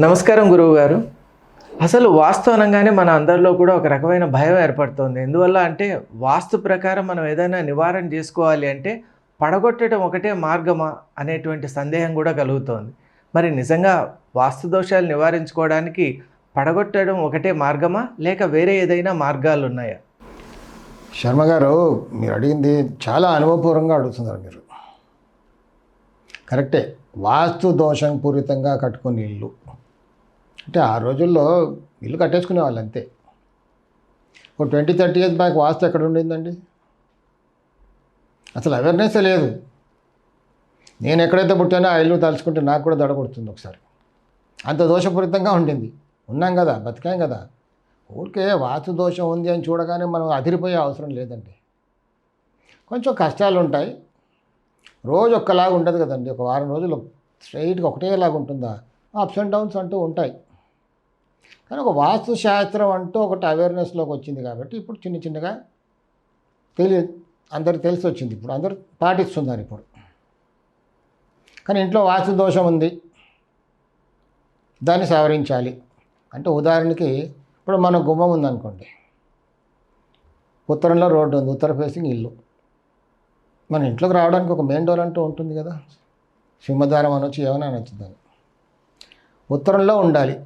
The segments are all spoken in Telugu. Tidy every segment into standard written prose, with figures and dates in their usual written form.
నమస్కారం గురువు గారు. అసలు వాస్తు అనగానే మన అందరిలో కూడా ఒక రకమైన భయం ఏర్పడుతుంది. ఎందువల్ల అంటే వాస్తు ప్రకారం మనం ఏదైనా నివారణ చేసుకోవాలి అంటే పడగొట్టడం ఒకటే మార్గమా అనేటువంటి సందేహం కూడా కలుగుతోంది. మరి నిజంగా వాస్తు దోషాలు నివారించుకోవడానికి పడగొట్టడం ఒకటే మార్గమా లేక వేరే ఏదైనా మార్గాలు ఉన్నాయా? శర్మ గారు, మీరు అడిగింది చాలా అనుభవపూర్వంగా అడుగుతున్నారు మీరు. కరెక్టే. వాస్తు దోషం పూరితంగా కట్టుకునే ఇల్లు అంటే ఆ రోజుల్లో ఇల్లు కట్టేసుకునే వాళ్ళు అంతే. ఒక 20-30 ఇయర్స్ బ్యాక్ వాస్తు ఎక్కడ ఉండిందండి? అసలు అవేర్నెస్ లేదు. నేను ఎక్కడైతే పుట్టానో ఆ ఇల్లు తలుచుకుంటే నాకు కూడా దడ కొడుతుంది ఒకసారి. అంత దోషపూరితంగా ఉండింది. ఉన్నాం కదా, బతికాం కదా. ఊరికే వాస్తు దోషం ఉంది అని చూడగానే మనం అదిరిపోయే అవసరం లేదండి. కొంచెం కష్టాలు ఉంటాయి. రోజు ఒక్కలాగా ఉండదు కదండి. ఒక వారం రోజులు స్ట్రైట్గా ఒకటేలాగా ఉంటుందా? అప్స్ అండ్ డౌన్స్ అంటూ ఉంటాయి. కానీ ఒక వాస్తు శాస్త్రం అంటూ ఒకటి అవేర్నెస్లోకి వచ్చింది కాబట్టి ఇప్పుడు చిన్న చిన్నగా అందరికి తెలిసి వచ్చింది. ఇప్పుడు అందరూ పాటిస్తున్నారు ఇప్పుడు. కానీ ఇంట్లో వాస్తు దోషం ఉంది, దాన్ని సవరించాలి అంటే ఉదాహరణకి ఇప్పుడు మన గుమ్మం ఉందనుకోండి, ఉత్తరంలో రోడ్డు ఉంది, ఉత్తర ఫేసింగ్ ఇల్లు. మన ఇంట్లోకి రావడానికి ఒక మెయిన్ డోర్ అంటూ ఉంటుంది కదా, సింహద్వారం అనొచ్చు, ఏమైనా అనొచ్చు. దాన్ని ఉత్తరంలో ఉండాలి.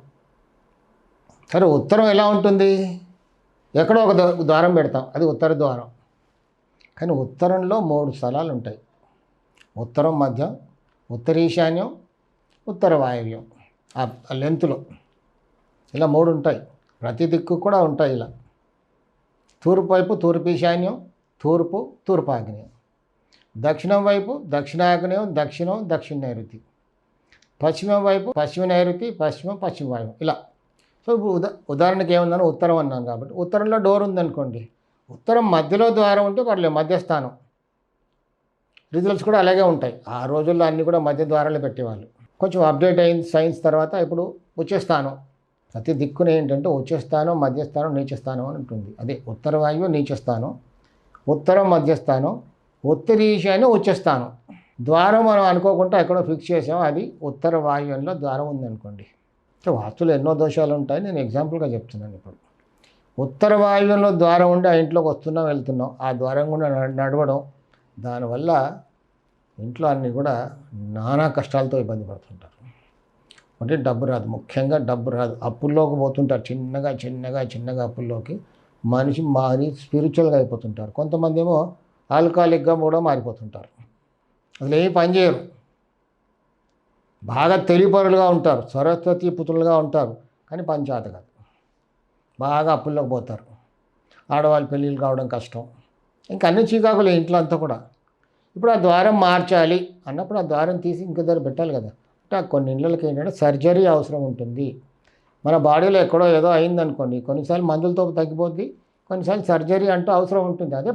సరే, ఉత్తరం ఎలా ఉంటుంది? ఎక్కడో ఒక ద్వారం పెడతాం, అది ఉత్తర ద్వారం. కానీ ఉత్తరంలో 3 స్థలాలు ఉంటాయి. ఉత్తరం, మధ్యం, ఉత్తర ఈశాన్యం, ఉత్తర వాయవ్యం. ఆ లెంత్లో ఇలా 3 ఉంటాయి. ప్రతి దిక్కు కూడా ఉంటాయి ఇలా. తూర్పు వైపు తూర్పు ఈశాన్యం, తూర్పు తూర్పాగ్నేయం. దక్షిణం వైపు దక్షిణాగ్నేయం, దక్షిణం దక్షిణ నైరుతి. పశ్చిమం వైపు పశ్చిమ నైరుతి, పశ్చిమం పశ్చిమ వాయువు. ఇలా. సో ఉదాహరణకి ఏమన్నాను, ఉత్తరం అన్నాను కాబట్టి ఉత్తరంలో డోర్ ఉందనుకోండి, ఉత్తరం మధ్యలో ద్వారం ఉంటే పర్లేదు, మధ్యస్థానం. రిజల్ట్స్ కూడా అలాగే ఉంటాయి. ఆ రోజుల్లో అన్నీ కూడా మధ్య ద్వారాలు పెట్టేవాళ్ళు. కొంచెం అప్డేట్ అయింది సైన్స్ తర్వాత. ఇప్పుడు ఉచ్చస్థానం, ప్రతి దిక్కున ఏంటంటే ఉచ్చస్థానం, మధ్యస్థానం, నీచస్థానం అని ఉంటుంది. అదే ఉత్తర వాయువు నీచస్థానం, ఉత్తరం మధ్యస్థానం, ఉత్తర ఈశాన్యం ఉచ్చస్థానం. ద్వారం మనం అనుకోకుండా ఎక్కడో ఫిక్స్ చేసాం, అది ఉత్తర వాయువ్యంలో ద్వారం ఉందనుకోండి. సో వాస్తులు ఎన్నో దోషాలు ఉంటాయి, నేను ఎగ్జాంపుల్గా చెప్తున్నాను. ఇప్పుడు ఉత్తర వాయువ్యంలో ద్వారం ఉండి ఆ ఇంట్లోకి వస్తున్నాం, వెళ్తున్నాం, ఆ ద్వారం కూడా నడవడం, దానివల్ల ఇంట్లో అన్నీ కూడా నానా కష్టాలతో ఇబ్బంది పడుతుంటారు. అంటే డబ్బు రాదు, ముఖ్యంగా డబ్బు రాదు. అప్పుల్లోకి పోతుంటారు, చిన్నగా చిన్నగా చిన్నగా అప్పుల్లోకి మనిషి మారి స్పిరిచువల్గా అయిపోతుంటారు. కొంతమంది ఏమో ఆల్కహాలిక్గా కూడా మారిపోతుంటారు. అసలు ఏ పని చేయరు, బాగా తెలివిపరులుగా ఉంటారు, సరస్వతి పుత్రులుగా ఉంటారు, కానీ పని చేత కాదు, బాగా అప్పుల్లోకి పోతారు. ఆడవాళ్ళు పెళ్ళిళ్ళు కావడం కష్టం, ఇంకా అన్ని చీకాకులే ఇంట్లో అంతా కూడా. ఇప్పుడు ఆ ద్వారం మార్చాలి అన్నప్పుడు ఆ ద్వారం తీసి ఇంకో దగ్గర పెట్టాలి కదా. అంటే కొన్ని ఇళ్ళకి ఏంటంటే సర్జరీ అవసరం ఉంటుంది. మన బాడీలో ఎక్కడో ఏదో అయిందనుకోండి, కొన్నిసార్లు మందులతో తగ్గిపోద్ది, కొన్నిసార్లు సర్జరీ అంటూ అవసరం ఉంటుంది. అదే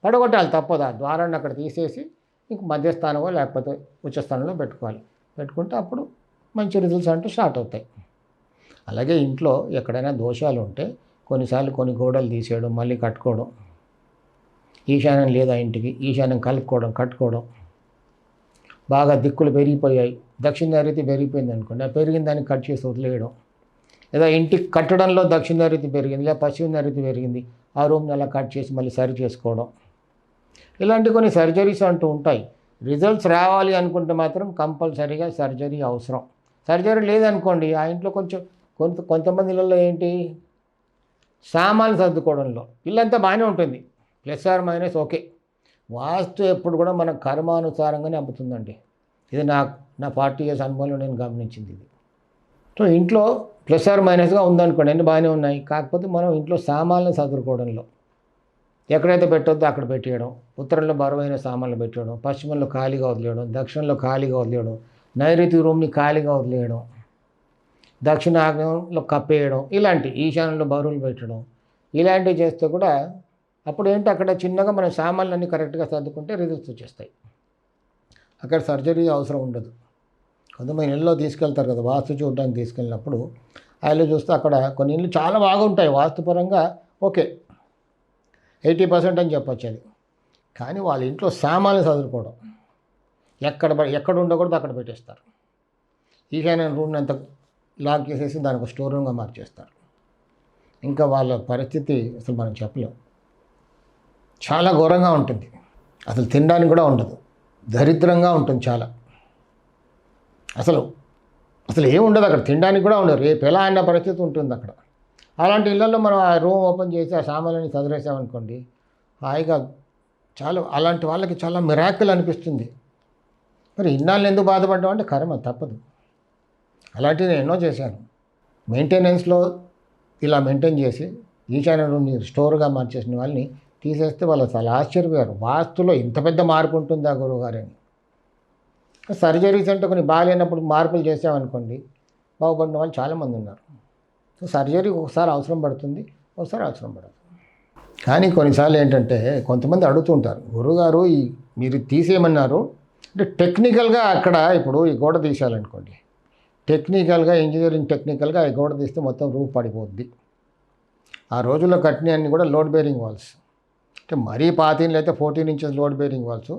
పడగొట్టాలి, తప్పదు. ఆ ద్వారాన్ని అక్కడ తీసేసి ఇంక మధ్యస్థానమో లేకపోతే ఉచ్చస్థానంలో పెట్టుకుంటే అప్పుడు మంచి రిజల్ట్స్ అంటూ స్టార్ట్ అవుతాయి. అలాగే ఇంట్లో ఎక్కడైనా దోషాలు ఉంటే కొన్నిసార్లు కొన్ని గోడలు తీసేయడం, మళ్ళీ కట్టుకోవడం, ఈశాన్యం లేదా ఇంటికి ఈశాన్యం కట్టుకోవడం, బాగా దిక్కులు పెరిగిపోయాయి, దక్షిణ నైరుతి పెరిగిపోయింది అనుకోండి, ఆ పెరిగిన దాన్ని కట్ చేసి వదిలేయడం. లేదా ఇంటికి కట్టడంలో దక్షిణ నైరుతి పెరిగింది లేదా పశ్చిమ నైరుతి పెరిగింది, ఆ రూమ్ని అలా కట్ చేసి మళ్ళీ సరి చేసుకోవడం. ఇలాంటి కొన్ని సర్జరీస్ అంటూ ఉంటాయి. రిజల్ట్స్ రావాలి అనుకుంటే మాత్రం కంపల్సరీగా సర్జరీ అవసరం. సర్జరీ లేదనుకోండి, ఆ ఇంట్లో కొంతమంది ఇళ్ళల్లో ఏంటి, సామాన్లు సర్దుకోవడంలో ఇల్లంతా బాగానే ఉంటుంది, ప్లస్ ఆర్ మైనస్ ఓకే. వాస్తు ఎప్పుడు కూడా మన కర్మానుసారంగానే అమ్ముతుందండి. ఇది నా 40 ఇయర్స్ అనుభవంలో నేను గమనించింది ఇది. సో ఇంట్లో ప్లస్ ఆర్ మైనస్గా ఉందనుకోండి, అన్నీ బాగానే ఉన్నాయి. కాకపోతే మనం ఇంట్లో సామాన్లు సర్దుకోవడంలో ఎక్కడైతే పెట్టొద్దో అక్కడ పెట్టేయడం, ఉత్తరంలో బరువైన సామాన్లు పెట్టేయడం, పశ్చిమంలో ఖాళీగా వదిలేయడం, దక్షిణంలో ఖాళీగా వదిలేయడం, నైరుతి రూమ్ని ఖాళీగా వదిలేయడం, దక్షిణ ఆగ్నేయంలో కప్పేయడం, ఇలాంటి ఈశాన్యంలో బరువులు పెట్టడం, ఇలాంటివి చేస్తే కూడా అప్పుడు ఏంటి, అక్కడ చిన్నగా మన సామాన్లన్నీ కరెక్ట్గా సర్దుకుంటే రిజల్ట్స్ వచ్చేస్తాయి. అక్కడ సర్జరీ అవసరం ఉండదు. కొంతమంది ఇళ్ళలో తీసుకెళ్తారు కదా, వాస్తు చూడడానికి తీసుకెళ్ళినప్పుడు ఆ ఇల్లు చూస్తే అక్కడ కొన్ని ఇళ్ళు చాలా బాగుంటాయి వాస్తుపరంగా, ఓకే 80% అని చెప్పొచ్చు అది. కానీ వాళ్ళ ఇంట్లో సామాన్లు చదువుకోవడం, ఎక్కడ ఉండకూడదు అక్కడ పెట్టేస్తారు. ఈశాన్య రూమ్ని అంతా లాక్ చేసేసి దానికి ఒక స్టోర్ రూమ్గా మార్చేస్తారు. ఇంకా వాళ్ళ పరిస్థితి అసలు మనం చెప్పలేం. చాలా ఘోరంగా ఉంటుంది. అసలు తినడానికి కూడా ఉండదు, దరిద్రంగా ఉంటుంది చాలా. అసలు ఏం ఉండదు అక్కడ, తినడానికి కూడా ఉండదు. రేపు ఎలా అన్న పరిస్థితి ఉంటుంది అక్కడ. అలాంటి ఇళ్లలో మనం ఆ రూమ్ ఓపెన్ చేసి ఆ సామాన్లని చదివేసామనుకోండి, హాయిగా చాలా అలాంటి వాళ్ళకి చాలా మిరాకిల్ అనిపిస్తుంది. మరి ఇన్నాళ్ళు ఎందుకు బాధపడ్డాం అంటే కర్మ, తప్పదు. అలాంటివి నేను ఎన్నో చేశాను. మెయింటెనెన్స్లో ఇలా మెయింటైన్ చేసి ఈశాన్య రూమ్ని స్టోర్గా మార్చేసిన వాళ్ళని తీసేస్తే వాళ్ళు చాలా ఆశ్చర్యపోయారు. వాస్తులో ఇంత పెద్ద మార్పు ఉంటుందా గురువుగారు అని. సర్జరీస్ అంటే కొన్ని బాగాలేనప్పుడు మార్పులు చేసామనుకోండి, బాగుపడిన వాళ్ళు చాలామంది ఉన్నారు. సో సర్జరీ ఒకసారి అవసరం పడుతుంది, ఒకసారి అవసరం పడదు. కానీ కొన్నిసార్లు ఏంటంటే కొంతమంది అడుగుతుంటారు, గురువుగారు మీరు తీసేయమన్నారు అంటే టెక్నికల్గా అక్కడ ఇప్పుడు ఈ గోడ తీసేయాలనుకోండి, టెక్నికల్గా ఇంజనీరింగ్ టెక్నికల్గా ఈ గోడ తీస్తే మొత్తం రూఫ్ పడిపోద్ది. ఆ రోజుల్లో కట్టిన అన్ని కూడా లోడ్ బేరింగ్ వాల్స్, అంటే మరీ 15 అయితే 14 ఇంచెస్ లోడ్ బేరింగ్ వాల్స్,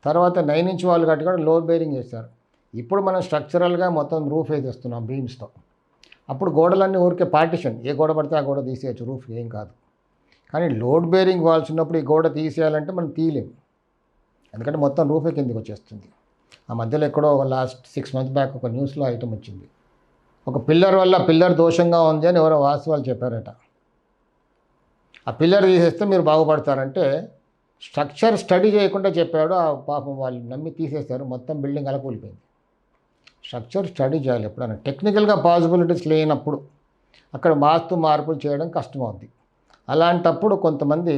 తర్వాత 9 ఇంచ్ వాళ్ళు కట్టి కూడా లోడ్ బేరింగ్ వేస్తారు. ఇప్పుడు మనం స్ట్రక్చరల్గా మొత్తం రూఫ్ వేసేస్తున్నాం బీమ్స్తో. అప్పుడు గోడలన్నీ ఊరికే పార్టిషన్, ఏ గోడ పడితే ఆ గోడ తీసేయచ్చు, రూఫ్ ఏం కాదు. కానీ లోడ్ బేరింగ్ వాల్స్ ఉన్నప్పుడు ఈ గోడ తీసేయాలంటే మనం తీయలేము, ఎందుకంటే మొత్తం రూఫే కిందకి వచ్చేస్తుంది. ఆ మధ్యలో ఎక్కడో ఒక లాస్ట్ 6 months బ్యాక్ ఒక న్యూస్లో ఐటమ్ వచ్చింది, ఒక పిల్లర్ వల్ల పిల్లర్ దోషంగా ఉంది అని ఎవరో వాస్తు వాళ్ళు చెప్పారట. ఆ పిల్లర్ తీసేస్తే మీరు బాగుపడతారంటే స్ట్రక్చర్ స్టడీ చేయకుండా చెప్పాడు. ఆ పాపం వాళ్ళు నమ్మి తీసేస్తారు, మొత్తం బిల్డింగ్ అలా కూలిపోయింది. స్ట్రక్చర్ స్టడీ చేయాలి ఎప్పుడైనా. టెక్నికల్గా పాసిబిలిటీస్ లేనప్పుడు అక్కడ వాస్తు మార్పులు చేయడం కష్టమవుద్ది. అలాంటప్పుడు కొంతమంది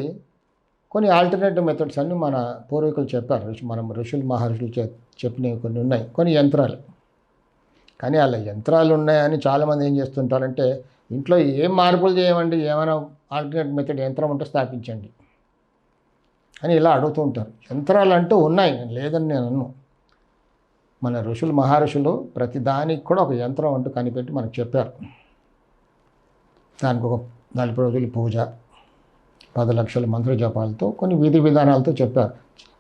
కొన్ని ఆల్టర్నేటివ్ మెథడ్స్ అన్నీ మన పూర్వీకులు చెప్పారు, మనం ఋషులు మహర్షులు చెప్పినవి కొన్ని ఉన్నాయి, కొన్ని యంత్రాలు. కానీ అలా యంత్రాలు ఉన్నాయని చాలామంది ఏం చేస్తుంటారంటే ఇంట్లో ఏం మార్పులు చేయమండి, ఏమైనా ఆల్టర్నేట్ మెథడ్ యంత్రం ఉంటే స్థాపించండి అని ఇలా అడుగుతూ ఉంటారు. యంత్రాలు అంటూ ఉన్నాయి, లేదని నేను అన్ను. మన ఋషులు మహర్షులు ప్రతి దానికి కూడా ఒక యంత్రం అంటూ కనిపెట్టి మనకు చెప్పారు. దానికి ఒక 40 రోజులు పూజ, 10 లక్షల మంత్ర జపాలతో కొన్ని విధి విధానాలతో చెప్పారు.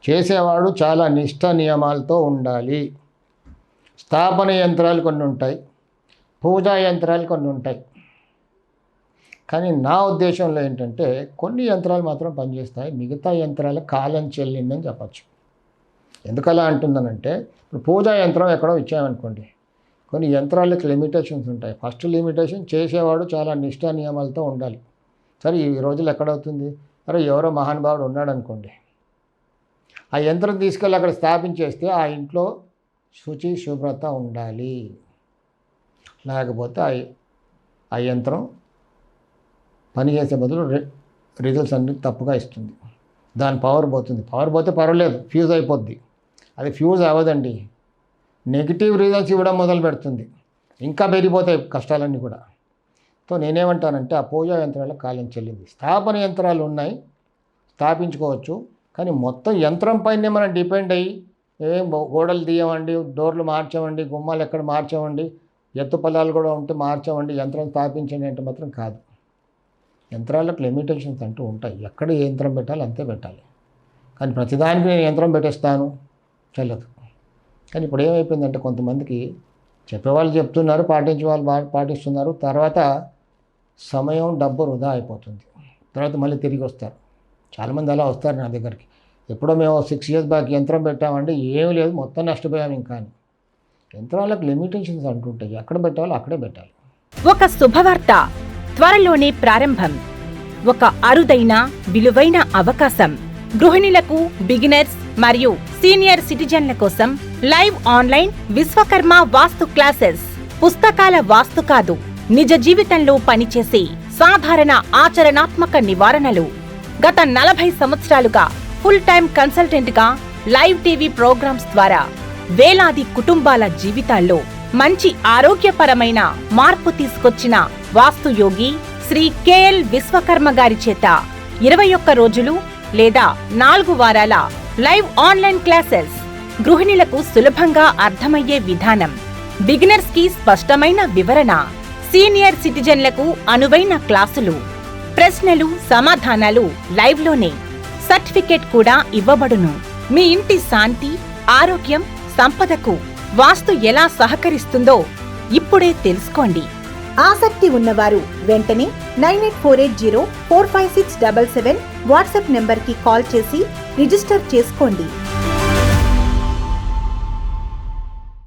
చేసేవాడు చాలా నిష్ఠ నియమాలతో ఉండాలి. స్థాపన యంత్రాలు కొన్ని ఉంటాయి, పూజా యంత్రాలు కొన్ని ఉంటాయి. కానీ నా ఉద్దేశంలో ఏంటంటే కొన్ని యంత్రాలు మాత్రం పనిచేస్తాయి, మిగతా యంత్రాల కాలం చెల్లిందని చెప్పచ్చు. ఎందుకలా అంటుందనంటే ఇప్పుడు పూజా యంత్రం ఎక్కడో ఇచ్చామనుకోండి, కొన్ని యంత్రాలకు లిమిటేషన్స్ ఉంటాయి. ఫస్ట్ లిమిటేషన్ చేసేవాడు చాలా నిష్ఠా నియమాలతో ఉండాలి. సరే ఈ రోజులు ఎక్కడవుతుంది, అరే ఎవరో మహానుభావుడు ఉన్నాడు అనుకోండి, ఆ యంత్రం తీసుకెళ్ళి అక్కడ స్థాపించేస్తే ఆ ఇంట్లో శుచి శుభ్రత ఉండాలి, లేకపోతే ఆ యంత్రం పనిచేసే బదులు రిజల్ట్స్ అన్ని తప్పుగా ఇస్తుంది. దాని పవర్ పోతుంది. పవర్ పోతే పర్వాలేదు, ఫ్యూజ్ అయిపోద్ది. అది ఫ్యూజ్ అవ్వదండి, నెగిటివ్ రిజల్ట్స్ ఇవ్వడం మొదలు పెడుతుంది, ఇంకా పెరిగిపోతాయి కష్టాలన్నీ కూడా. సో నేనేమంటానంటే ఆ పూజా యంత్రాలకు కాలం చెల్లింది. స్థాపన యంత్రాలు ఉన్నాయి, స్థాపించుకోవచ్చు. కానీ మొత్తం యంత్రం పైనే మనం డిపెండ్ అయ్యి ఏం గోడలు తీయమండి, డోర్లు మార్చమండి, గుమ్మాలు ఎక్కడ మార్చమండి, ఎత్తు పొలాలు కూడా ఉంటే మార్చమండి, యంత్రం స్థాపించండి అంటే మాత్రం కాదు. యంత్రాలకు లిమిటేషన్స్ అంటూ ఉంటాయి. ఎక్కడ ఏ యంత్రం పెట్టాలి అంతే పెట్టాలి. కానీ ప్రతిదానికి నేను యంత్రం పెట్టేస్తాను చెల్లదు. కానీ ఇప్పుడు ఏమైపోయిందంటే కొంతమందికి చెప్పేవాళ్ళు చెప్తున్నారు, పాటించే వాళ్ళు పాటిస్తున్నారు, తర్వాత సమయం డబ్బు వృధా అయిపోతుంది. తర్వాత మళ్ళీ తిరిగి వస్తారు. చాలామంది అలా వస్తారు నా దగ్గరికి. ఎప్పుడో మేము 6 years బ్యాక్ యంత్రం పెట్టామంటే ఏమీ లేదు, మొత్తం నష్టపోయాము. ఇంకా యంత్రాలకు లిమిటేషన్స్ అంటుంటాయి, ఎక్కడ పెట్టాలో అక్కడే పెట్టాలి. ఒక శుభవార్త త్వరలోనే ప్రారంభం. ఒక అరుదైన విలువైన అవకాశం. గృహిణులకు, బిగినర్స్ మరియు సీనియర్ సిటిజన్ల కోసం లైవ్ ఆన్లైన్ విశ్వకర్మ వాస్తు క్లాసెస్. పుస్తకాల వాస్తు కాదు, నిజ జీవితంలో పనిచేసే సాధారణ ఆచరణాత్మక నివారణలు. గత 40 సంవత్సరాలుగా ఫుల్ టైమ్ కన్సల్టెంట్ గా లైవ్ టీవీ ప్రోగ్రామ్స్ ద్వారా వేలాది కుటుంబాల జీవితాల్లో మంచి ఆరోగ్యపరమైన మార్పు తీసుకొచ్చిన వాస్తు యోగి శ్రీ కెఎల్ విశ్వకర్మ గారి చేత 21 రోజులు లేదా 4 వారాల లైవ్ ఆన్లైన్ క్లాసెస్. గృహిణులకు సులభంగా అర్థమయ్యే విధానం, బిగినర్స్ కి స్పష్టమైన వివరణ, సీనియర్ సిటిజన్లకు అనువైన క్లాసులు, ప్రశ్నలు సమాధానాలు లైవ్ లోనే. సర్టిఫికేట్ కూడా ఇవ్వబడును. మీ ఇంటి శాంతి, ఆరోగ్యం, సంపదకు వాస్తు ఎలా సహకరిస్తుందో ఇప్పుడే తెలుసుకోండి. ఆసక్తి ఉన్నవారు వెంటనే 9848045677 వాట్సాప్ నెంబర్కి కాల్ చేసి రిజిస్టర్ చేసుకోండి.